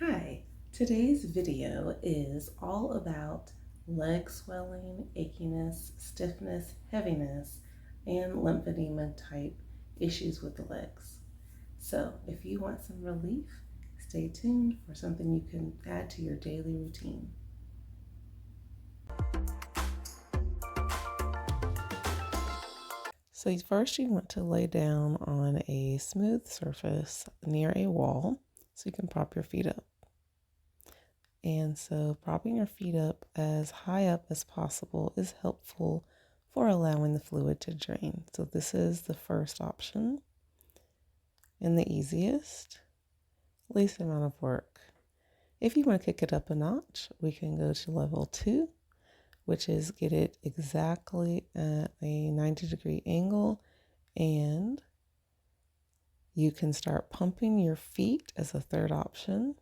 Hi, today's video is all about leg swelling, achiness, stiffness, heaviness, and lymphedema type issues with the legs. So if you want some relief, stay tuned for something you can add to your daily routine. So first you want to lay down on a smooth surface near a wall so you can prop your feet up. And so propping your feet up as high up as possible is helpful for allowing the fluid to drain. So this is the first option and the easiest, least amount of work. If you want to kick it up a notch, we can go to level 2, which is get it exactly at a 90-degree angle, and you can start pumping your feet as a third option.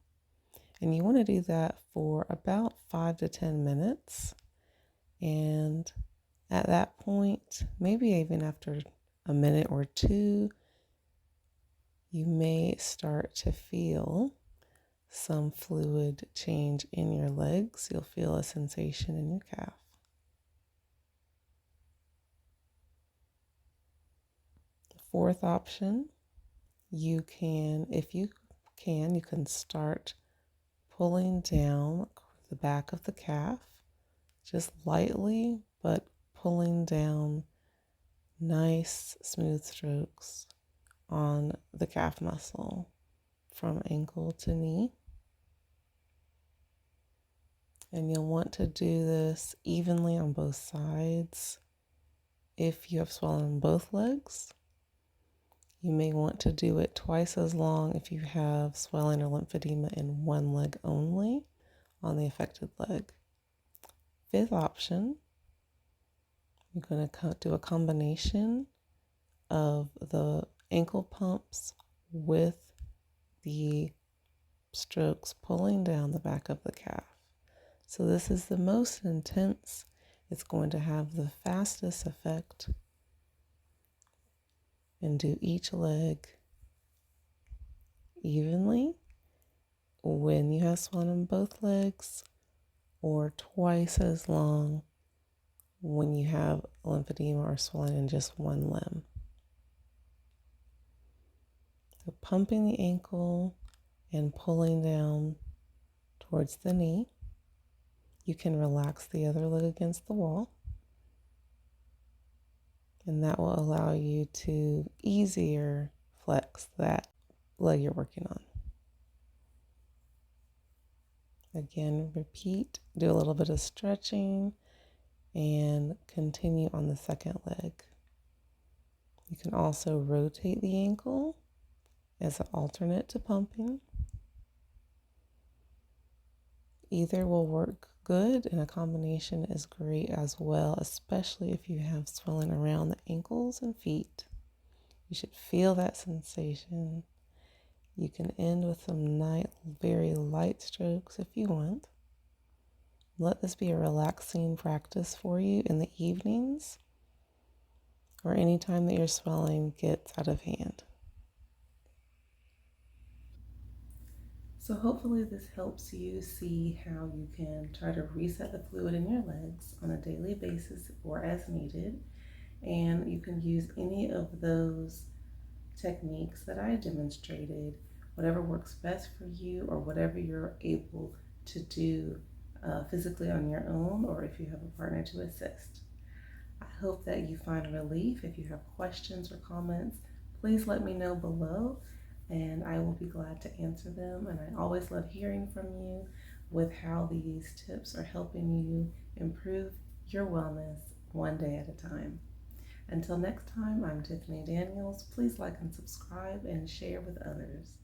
And you want to do that for about 5 to 10 minutes. And at that point, maybe even after a minute or two, you may start to feel some fluid change in your legs. You'll feel a sensation in your calf. The fourth option, you can start pulling down the back of the calf, just lightly, but pulling down nice smooth strokes on the calf muscle from ankle to knee. And you'll want to do this evenly on both sides. If you have swelling on both legs, you may want to do it twice as long if you have swelling or lymphedema in one leg only on the affected leg. Fifth option, you're going to do a combination of the ankle pumps with the strokes pulling down the back of the calf. So this is the most intense. It's going to have the fastest effect. And do each leg evenly when you have swelling in both legs, or twice as long when you have lymphedema or swelling in just one limb. So pumping the ankle and pulling down towards the knee. You can relax the other leg against the wall, and that will allow you to easier flex that leg you're working on. Again, repeat, do a little bit of stretching, and continue on the second leg. You can also rotate the ankle as an alternate to pumping. Either will work good, and a combination is great as well, especially if you have swelling around the ankles and feet. You should feel that sensation. You can end with some very light strokes if you want. Let this be a relaxing practice for you in the evenings or anytime that your swelling gets out of hand. So hopefully this helps you see how you can try to reset the fluid in your legs on a daily basis or as needed. And you can use any of those techniques that I demonstrated, whatever works best for you or whatever you're able to do physically on your own, or if you have a partner to assist. I hope that you find relief. If you have questions or comments, please let me know below, and I will be glad to answer them. And I always love hearing from you with how these tips are helping you improve your wellness one day at a time. Until next time, I'm Tiffany Daniels. Please like and subscribe and share with others.